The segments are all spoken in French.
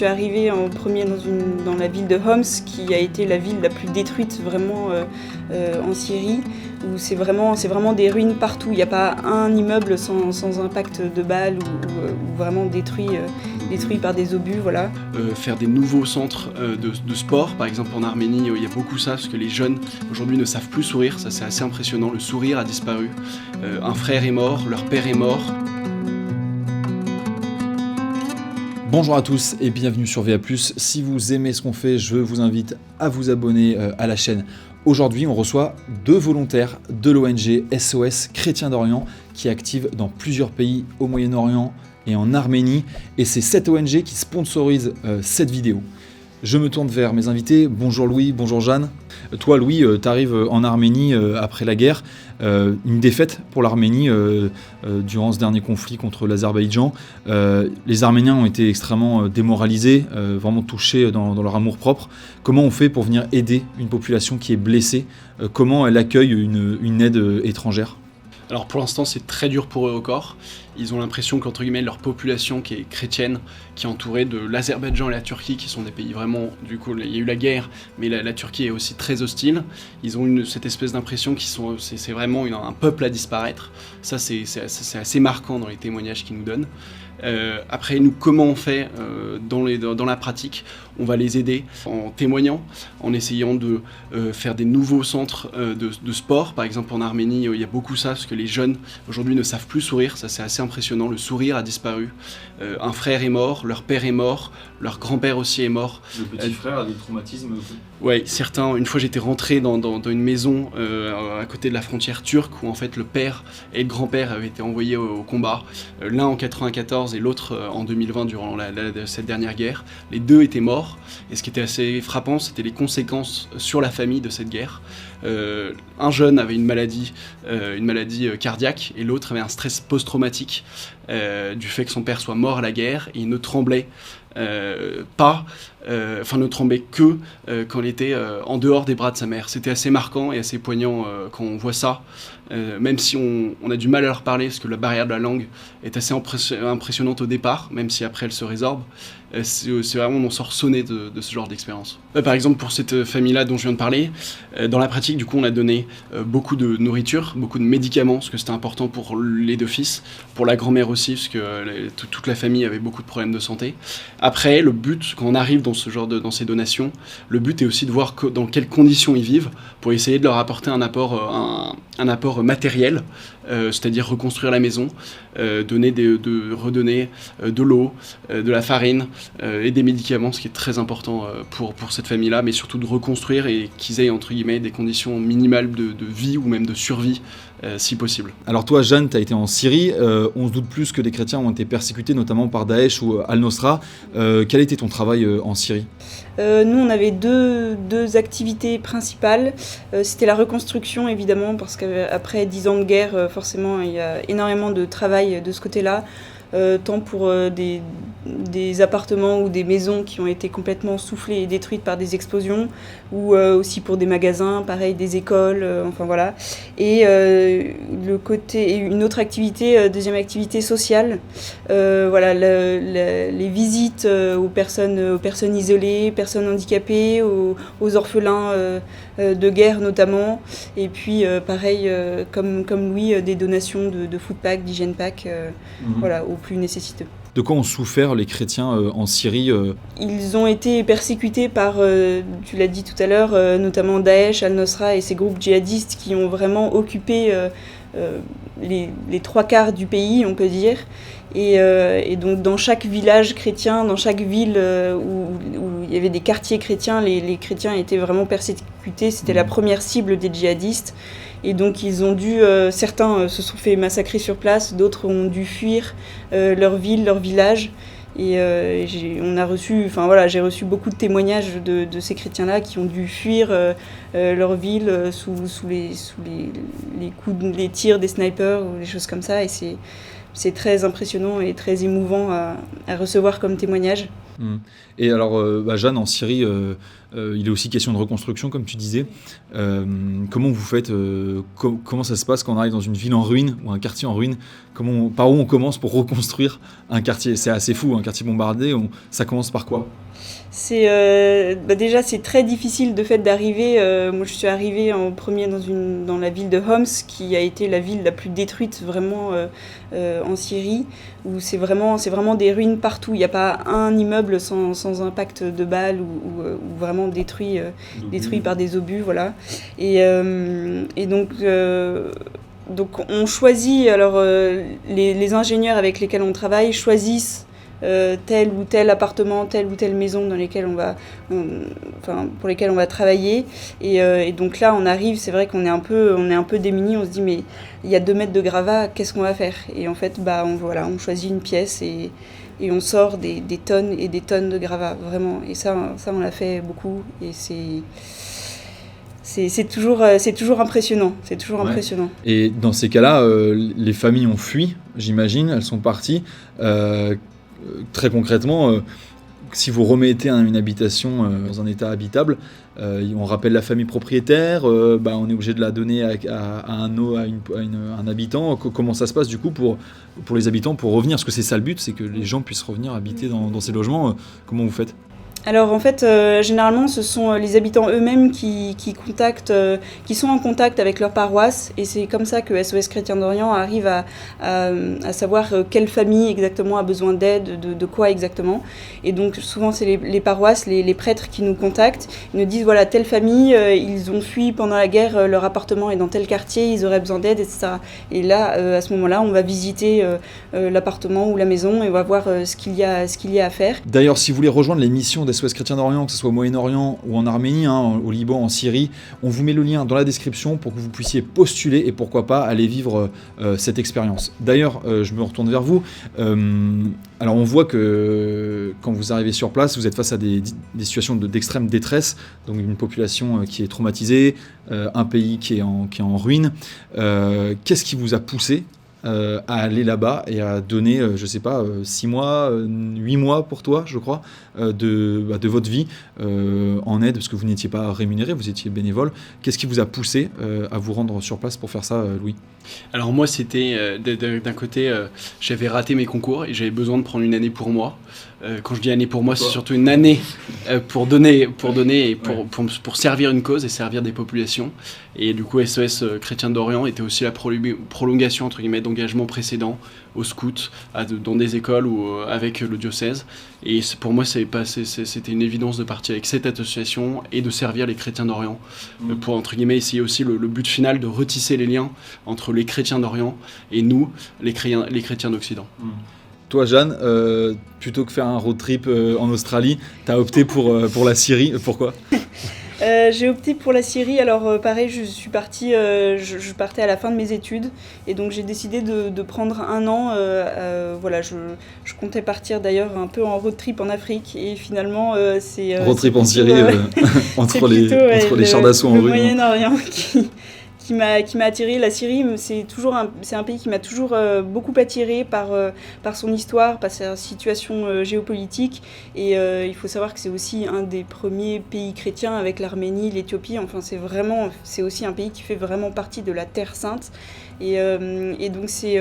suis arrivée en premier dans la ville de Homs, qui a été la ville la plus détruite vraiment en Syrie, où c'est vraiment des ruines partout. Il n'y a pas un immeuble sans impact de balles ou vraiment détruit par des obus, voilà. Faire des nouveaux centres de sport, par exemple en Arménie, il y a beaucoup ça, parce que les jeunes aujourd'hui ne savent plus sourire, ça c'est assez impressionnant, le sourire a disparu. Un frère est mort, leur père est mort. Bonjour à tous et bienvenue sur VA+. Si vous aimez ce qu'on fait, je vous invite à vous abonner à la chaîne. Aujourd'hui, on reçoit 2 volontaires de l'ONG SOS Chrétiens d'Orient qui est active dans plusieurs pays au Moyen-Orient et en Arménie. Et c'est cette ONG qui sponsorise cette vidéo. Je me tourne vers mes invités. Bonjour Louis, bonjour Jeanne. Toi Louis, tu arrives en Arménie après la guerre. Une défaite pour l'Arménie durant ce dernier conflit contre l'Azerbaïdjan. Les Arméniens ont été extrêmement démoralisés, vraiment touchés dans leur amour-propre. Comment on fait pour venir aider une population qui est blessée ? Comment elle accueille une aide étrangère ? Alors pour l'instant c'est très dur pour eux encore. Ils ont l'impression qu'entre guillemets leur population qui est chrétienne, qui est entourée de l'Azerbaïdjan et la Turquie, qui sont des pays vraiment, du coup il y a eu la guerre, mais la Turquie est aussi très hostile. Ils ont cette espèce d'impression c'est vraiment un peuple à disparaître. Ça c'est assez marquant dans les témoignages qu'ils nous donnent. Après nous, comment on fait dans la pratique? On va les aider en témoignant, en essayant de faire des nouveaux centres de sport. Par exemple en Arménie, il y a beaucoup ça, parce que les jeunes aujourd'hui ne savent plus sourire, ça c'est assez impressionnant, le sourire a disparu. Un frère est mort, leur père est mort, leur grand-père aussi est mort. Le petit frère a des traumatismes. Oui, certains. Une fois j'étais rentré dans une maison à côté de la frontière turque où en fait le père et le grand-père avaient été envoyés au combat, l'un en 94 et l'autre en 2020 durant cette dernière guerre. Les deux étaient morts et ce qui était assez frappant, c'était les conséquences sur la famille de cette guerre. Un jeune avait une maladie cardiaque et l'autre avait un stress post-traumatique du fait que son père soit mort à la guerre et il ne tremblait ne tremblait que quand il était en dehors des bras de sa mère. C'était assez marquant et assez poignant quand on voit ça, même si on a du mal à leur parler parce que la barrière de la langue est assez impressionnante au départ, même si après elle se résorbe. C'est vraiment, on en sort sonné de ce genre d'expérience. Par exemple, pour cette famille-là dont je viens de parler, dans la pratique, du coup, on a donné beaucoup de nourriture, beaucoup de médicaments, parce que c'était important pour les 2 fils, pour la grand-mère aussi, parce que toute la famille avait beaucoup de problèmes de santé. Après, le but, quand on arrive dans ces donations, le but est aussi de voir dans quelles conditions ils vivent, pour essayer de leur apporter un apport matériel, c'est-à-dire reconstruire la maison, redonner de l'eau, de la farine et des médicaments, ce qui est très important pour cette famille-là, mais surtout de reconstruire et qu'ils aient entre guillemets des conditions minimales de vie ou même de survie si possible. Alors toi Jeanne, tu as été en Syrie, on se doute plus que les chrétiens ont été persécutés notamment par Daesh ou Al-Nosra. Quel était ton travail en Syrie ? Nous, on avait deux activités principales. C'était la reconstruction, évidemment, parce qu'après 10 ans de guerre, forcément, il y a énormément de travail de ce côté-là, tant pour des appartements ou des maisons qui ont été complètement soufflées et détruites par des explosions, ou aussi pour des magasins, pareil, des écoles, enfin voilà. Et une autre activité, deuxième activité sociale, les visites aux personnes isolées, personnes handicapées, aux orphelins de guerre notamment, et puis pareil, comme Louis, des donations de food pack, d'hygiène pack, aux plus nécessiteux. De quoi ont souffert les chrétiens en Syrie ? Ils ont été persécutés par, tu l'as dit tout à l'heure, notamment Daesh, Al-Nosra et ces groupes djihadistes qui ont vraiment occupé les 3/4 du pays, on peut dire. Et donc dans chaque village chrétien, dans chaque ville où il y avait des quartiers chrétiens, les chrétiens étaient vraiment persécutés. C'était la première cible des djihadistes. Et donc ils ont dû, certains se sont fait massacrer sur place, d'autres ont dû fuir leur ville, leur village. Et j'ai reçu beaucoup de témoignages de ces chrétiens-là qui ont dû fuir leur ville sous les tirs des snipers ou des choses comme ça. Et c'est très impressionnant et très émouvant à recevoir comme témoignage. Et alors, Jeanne, en Syrie, il est aussi question de reconstruction, comme tu disais. Comment vous faites comment ça se passe quand on arrive dans une ville en ruine ou un quartier en ruine? Par où on commence pour reconstruire un quartier? C'est assez fou, un quartier bombardé. Ça commence par quoi? Déjà, c'est très difficile de fait d'arriver. Moi, je suis arrivée en premier dans la ville de Homs, qui a été la ville la plus détruite vraiment en Syrie, où c'est vraiment des ruines partout. Il n'y a pas un immeuble sans impact de balles ou vraiment détruit par des obus, voilà. Et donc on choisit, alors les ingénieurs avec lesquels on travaille choisissent tel ou tel appartement, telle ou telle maison pour lesquelles on va travailler. Et donc là, on arrive, c'est vrai qu'on est un peu démunis, on se dit, mais il y a 2 mètres de gravats, qu'est-ce qu'on va faire? Et en fait, on choisit une pièce et on sort des tonnes et des tonnes de gravats, vraiment. Et ça on l'a fait beaucoup, et c'est toujours impressionnant. C'est toujours impressionnant. Et dans ces cas-là, les familles ont fui, j'imagine, elles sont parties. Très concrètement, si vous remettez une habitation dans un état habitable, on rappelle la famille propriétaire, on est obligé de la donner à un habitant. Comment ça se passe du coup pour les habitants pour revenir? Parce que c'est ça le but, c'est que les gens puissent revenir habiter dans ces logements. Comment vous faites? Alors en fait, généralement, ce sont les habitants eux-mêmes qui sont en contact avec leur paroisse, et c'est comme ça que SOS Chrétiens d'Orient arrive à savoir quelle famille exactement a besoin d'aide, de quoi exactement. Et donc souvent c'est les paroisses, les prêtres qui nous contactent, ils nous disent voilà, telle famille, ils ont fui pendant la guerre, leur appartement est dans tel quartier, ils auraient besoin d'aide, etc. Et là, à ce moment-là, on va visiter l'appartement ou la maison et on va voir ce qu'il y a à faire. D'ailleurs, si vous voulez rejoindre les missions SOS Chrétiens d'Orient, que ce soit au Moyen-Orient ou en Arménie, au Liban, en Syrie, on vous met le lien dans la description pour que vous puissiez postuler et pourquoi pas aller vivre cette expérience. D'ailleurs, je me retourne vers vous. Alors on voit que quand vous arrivez sur place, vous êtes face à des situations d'extrême détresse, donc une population qui est traumatisée, un pays qui est en ruine. Qu'est-ce qui vous a poussé à aller là-bas et à donner, 6 mois, 8 mois pour toi, je crois, de votre vie en aide, parce que vous n'étiez pas rémunéré, vous étiez bénévole. Qu'est-ce qui vous a poussé à vous rendre sur place pour faire ça, Louis? Alors moi, c'était d'un côté, j'avais raté mes concours et j'avais besoin de prendre une année pour moi. Quand je dis année pour moi, c'est surtout une année pour donner et pour servir une cause et servir des populations. Et du coup, SOS Chrétiens d'Orient était aussi la prolongation entre guillemets d'engagement précédent aux scouts, dans des écoles ou avec le diocèse. Et pour moi, c'était une évidence de partir avec cette association et de servir les chrétiens d'Orient pour, entre guillemets, essayer aussi le but final de retisser les liens entre les chrétiens d'Orient et nous, les chrétiens d'Occident. Toi, Jeanne, plutôt que faire un road trip en Australie, tu as opté pour la Syrie. Pourquoi ? J'ai opté pour la Syrie. Alors pareil, je partais à la fin de mes études et donc j'ai décidé de prendre un an. Je comptais partir d'ailleurs un peu en road trip en Afrique et finalement c'est... road trip en Syrie entre les chars d'assaut en ruine. Le Moyen-Orient qui m'a attiré. La Syrie, c'est un pays qui m'a toujours beaucoup attiré par son histoire, par sa situation géopolitique. Et il faut savoir que c'est aussi un des premiers pays chrétiens avec l'Arménie, l'Éthiopie. Enfin, c'est aussi un pays qui fait vraiment partie de la Terre Sainte. Et donc c'est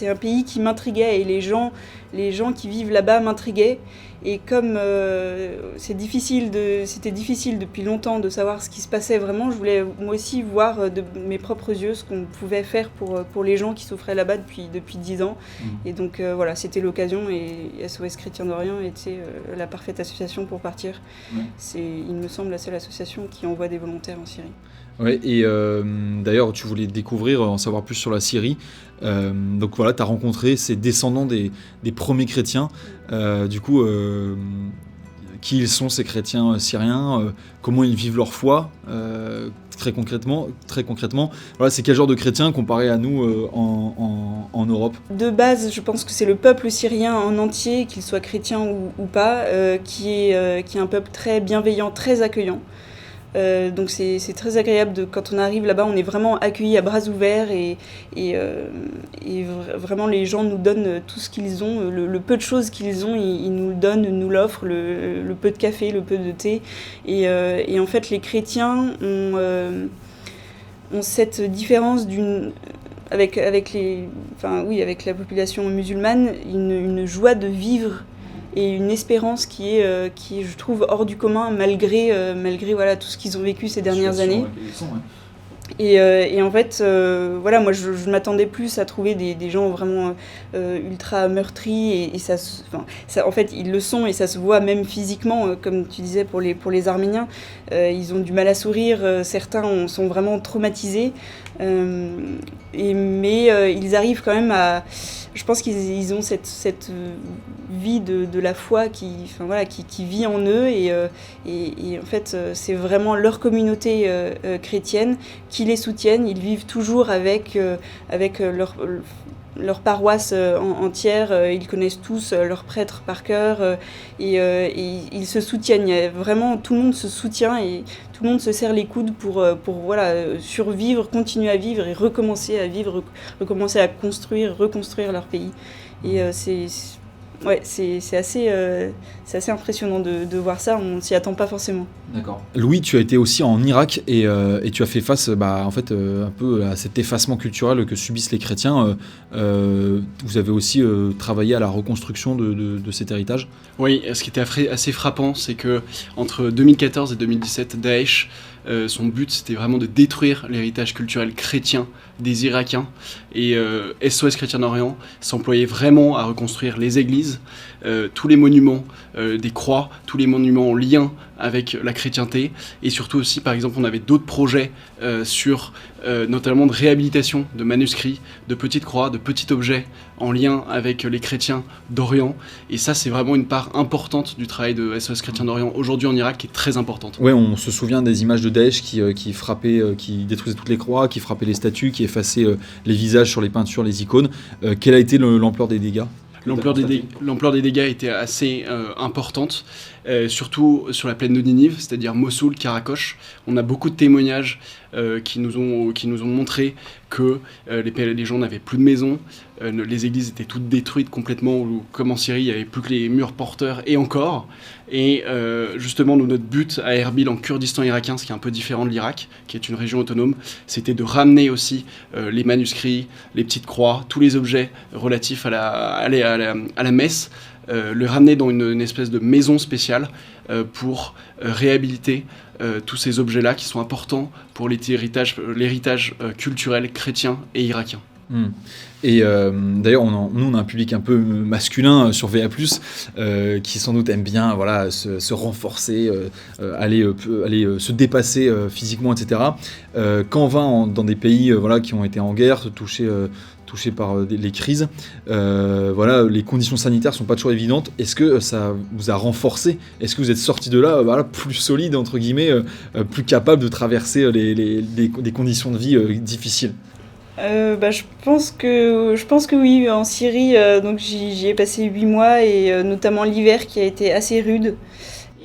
un pays qui m'intriguait et les gens qui vivent là-bas m'intriguaient. Et comme c'était difficile depuis longtemps de savoir ce qui se passait vraiment, je voulais moi aussi voir de mes propres yeux ce qu'on pouvait faire pour les gens qui souffraient là-bas depuis 10 ans. Et donc c'était l'occasion et SOS Chrétiens d'Orient était la parfaite association pour partir. C'est, il me semble, la seule association qui envoie des volontaires en Syrie. Ouais, et d'ailleurs, tu voulais découvrir, en savoir plus sur la Syrie. Donc voilà, tu as rencontré ces descendants des premiers chrétiens. Qui ils sont, ces chrétiens syriens, comment ils vivent leur foi, très concrètement. Voilà, c'est quel genre de chrétiens comparé à nous en Europe? De base, je pense que c'est le peuple syrien en entier, qu'il soit chrétien ou pas, qui est un peuple très bienveillant, très accueillant. Donc c'est très agréable quand on arrive là-bas, on est vraiment accueillis à bras ouverts vraiment les gens nous donnent tout ce qu'ils ont, le peu de choses qu'ils ont, ils nous le donnent, nous l'offrent, le peu de café, le peu de thé. Et en fait les chrétiens ont cette différence avec la population musulmane, une joie de vivre et une espérance qui est, je trouve, hors du commun malgré voilà, tout ce qu'ils ont vécu ces dernières années. Et en fait, moi je m'attendais plus à trouver des gens vraiment ultra meurtris en fait ils le sont et ça se voit même physiquement, comme tu disais pour les Arméniens, ils ont du mal à sourire, certains sont vraiment traumatisés, mais ils arrivent quand même je pense qu'ils ont cette vie de la foi qui vit en eux et en fait c'est vraiment leur communauté chrétienne qui les soutiennent. Ils vivent toujours avec leur paroisse entière, ils connaissent tous leurs prêtres par cœur et ils se soutiennent. Vraiment, tout le monde se soutient et tout le monde se serre les coudes pour survivre, continuer à vivre et recommencer à vivre, recommencer à reconstruire leur pays. Et c'est assez impressionnant de voir ça, on ne s'y attend pas forcément. D'accord. Louis, tu as été aussi en Irak et tu as fait face un peu à cet effacement culturel que subissent les chrétiens. Vous avez aussi travaillé à la reconstruction de cet héritage. Oui, ce qui était assez frappant, c'est que entre 2014 et 2017, Daesh, son but c'était vraiment de détruire l'héritage culturel chrétien des Irakiens, et SOS Chrétien d'Orient s'employait vraiment à reconstruire les églises, tous les monuments des croix, tous les monuments en lien avec la chrétienté, et surtout aussi par exemple on avait d'autres projets sur notamment de réhabilitation de manuscrits, de petites croix, de petits objets en lien avec les chrétiens d'Orient, et ça c'est vraiment une part importante du travail de SOS Chrétien d'Orient aujourd'hui en Irak qui est très importante. Ouais, on se souvient des images de Daesh qui frappait, qui détruisait toutes les croix, qui frappait les statues, qui effaçait les visages sur les peintures, les icônes. Quelle a été l'ampleur des dégâts ? L'ampleur des dégâts était assez importante, surtout sur la plaine de Ninive, c'est-à-dire Mossoul, Karakosh. On a beaucoup de témoignages qui nous ont montré que les gens n'avaient plus de maison, les églises étaient toutes détruites complètement, ou comme en Syrie, il n'y avait plus que les murs porteurs et encore. Et justement, notre but à Erbil, en Kurdistan irakien, ce qui est un peu différent de l'Irak, qui est une région autonome, c'était de ramener aussi les manuscrits, les petites croix, tous les objets relatifs à la messe, le ramener dans une espèce de maison spéciale pour réhabiliter tous ces objets-là qui sont importants pour l'héritage culturel chrétien et irakien. Et d'ailleurs, nous on a un public un peu masculin sur VA+, qui sans doute aime bien se renforcer, aller se dépasser physiquement, etc. Quand on va dans des pays qui ont été en guerre, touchés par les crises, les conditions sanitaires sont pas toujours évidentes. Est-ce que ça vous a renforcé ? Est-ce que vous êtes sorti de là plus solide, entre guillemets, plus capable de traverser des conditions de vie difficiles ? Je pense que oui, en Syrie, donc j'y ai passé 8 mois et notamment l'hiver qui a été assez rude.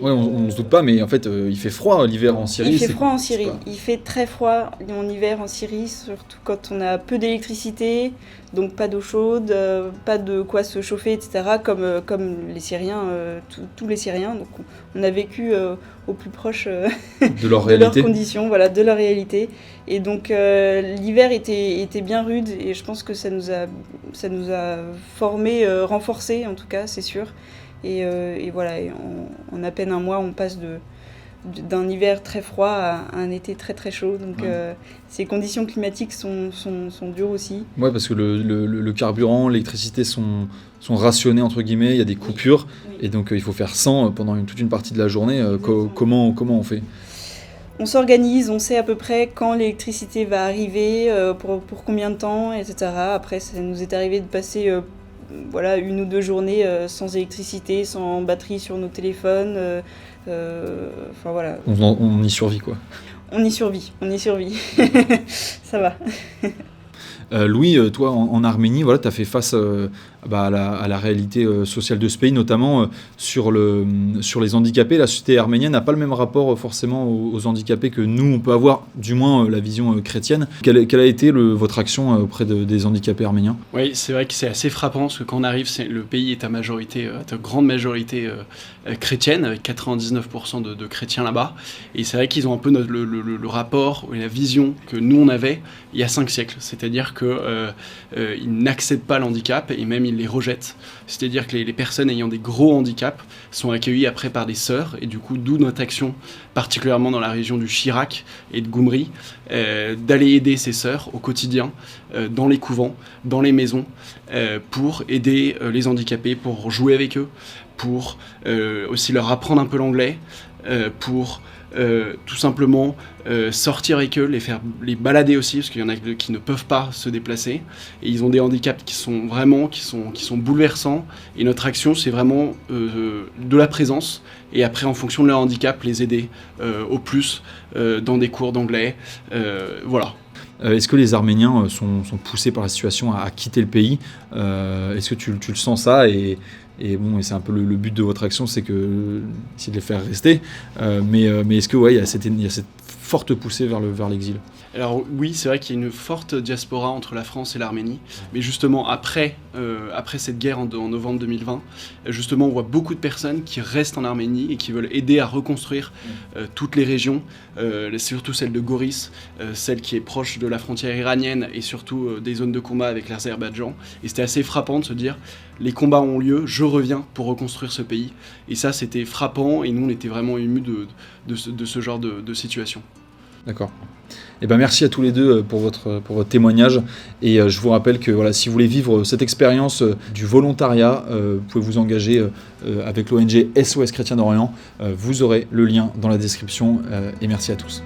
Ouais, on ne se doute pas, mais en fait, il fait froid l'hiver en Syrie. Il fait froid en Syrie, il fait très froid en hiver en Syrie, surtout quand on a peu d'électricité, donc pas d'eau chaude, pas de quoi se chauffer, etc., comme les Syriens, tous les Syriens. Donc on a vécu au plus proche de leur de leurs conditions, de leur réalité. Et donc l'hiver était bien rude et je pense que ça nous a formés, renforcés en tout cas, c'est sûr. Et en à peine un mois, on passe d'un hiver très froid à un été très très chaud. Donc ces conditions climatiques sont dures aussi. Ouais, parce que le carburant, l'électricité sont rationnés entre guillemets, il y a des coupures, et donc il faut faire sans pendant toute une partie de la journée. Comment on fait ? On s'organise, on sait à peu près quand l'électricité va arriver, pour combien de temps, etc. Après, ça nous est arrivé de passer 1 ou 2 journées sans électricité, sans batterie sur nos téléphones. On y survit, quoi. On y survit. Ça va. Louis, toi en Arménie, voilà, tu as fait face à la réalité sociale de ce pays, notamment sur les handicapés. La société arménienne n'a pas le même rapport forcément aux handicapés que nous, on peut avoir, du moins la vision chrétienne. Quelle a été votre action auprès des handicapés arméniens ? Oui, c'est vrai que c'est assez frappant, parce que quand on arrive, le pays est à grande majorité chrétienne, avec 99% de chrétiens là-bas. Et c'est vrai qu'ils ont un peu le rapport et la vision que nous on avait il y a 5 siècles. C'est-à-dire qu'ils n'acceptent pas l'handicap et même ils les rejettent. C'est-à-dire que les personnes ayant des gros handicaps sont accueillies après par des sœurs, et du coup, d'où notre action, particulièrement dans la région du Chirac et de Goumri, d'aller aider ces sœurs au quotidien, dans les couvents, dans les maisons, pour aider les handicapés, pour jouer avec eux, pour aussi leur apprendre un peu l'anglais, pour tout simplement sortir avec eux, les balader aussi, parce qu'il y en a qui ne peuvent pas se déplacer, et ils ont des handicaps qui sont bouleversants, et notre action c'est vraiment de la présence, et après en fonction de leur handicap les aider au plus dans des cours d'anglais, voilà. Est-ce que les Arméniens sont poussés par la situation à quitter le pays ? Est-ce que tu le sens ça ? Et c'est un peu le but de votre action, c'est de les faire rester. Mais est-ce que il y a cette forte poussée vers l'exil ? Alors oui, c'est vrai qu'il y a une forte diaspora entre la France et l'Arménie, mais justement après cette guerre en novembre 2020, justement on voit beaucoup de personnes qui restent en Arménie et qui veulent aider à reconstruire toutes les régions, surtout celle de Goris, celle qui est proche de la frontière iranienne, et surtout des zones de combat avec l'Azerbaïdjan. Et c'était assez frappant de se dire, les combats ont lieu, je reviens pour reconstruire ce pays. Et ça c'était frappant, et nous on était vraiment émus de ce genre de situation. D'accord. Eh ben merci à tous les deux pour votre témoignage, et je vous rappelle que voilà, si vous voulez vivre cette expérience du volontariat, vous pouvez vous engager avec l'ONG SOS Chrétien d'Orient. Vous aurez le lien dans la description, et merci à tous.